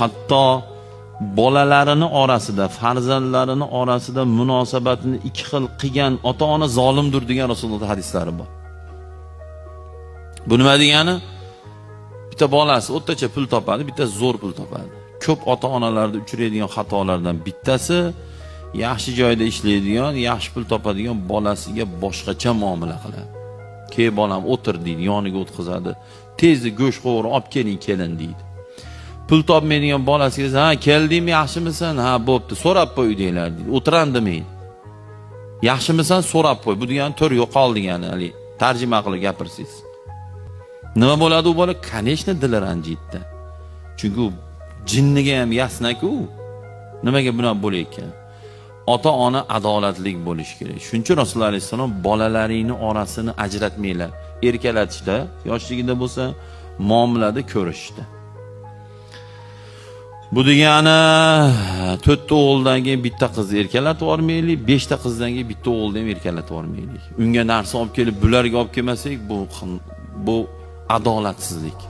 hatto bolalarini orasida, farzandlarini orasida munosabatini ikki xil qilgan ota-ona zolimdir degan Rasululloh hadislari bor. Bu nima degani? Bitta bolasi o'rtacha pul topadi, bitta zo'r pul topadi. Ko'p ota-onalarda uchraydigan xatolardan bittasi yaxshi joyda ishlaydigan, yaxshi pul topadigan bolasiga boshqacha muomala qiladi. "Key bolam o'tir" deydi, yoniga o'tkazadi. "Tezda go'sht qovur, olib keling kelin" deydi. Pul topmaydigan bolasiga "Ha, keldingmi, yaxshimisan? Ha, bo'pti, so'rab qo'y" deylar deydi. O'tiran demaydi. "Yaxshimisan? So'rab qo'y." Bu degani tur yo'qol degani, hali tarjima qilib gapirsangiz. Nima bo'ladi u bola? Конечно, dili ranjiydi. Chunki jinniga ham yasnaku. Nimaga bunaqa bo'layotgan? Ota-ona adolatlik bo'lish kerak. Shuning uchun Rasululloh alayhisalom bolalaringni orasini ajratmanglar. Erkalatishda, yoshligida bo'lsa, muomalada ko'rishdi. Bu degani 4 ta o'g'ildan keyin bitta qizni erkalatib olmaylik, 5 ta qizdan keyin bitta o'g'ilni ham erkalatib olmaylik. Unga narsa olib kelib, bularga olib kelmasak, bu adolatsizlik.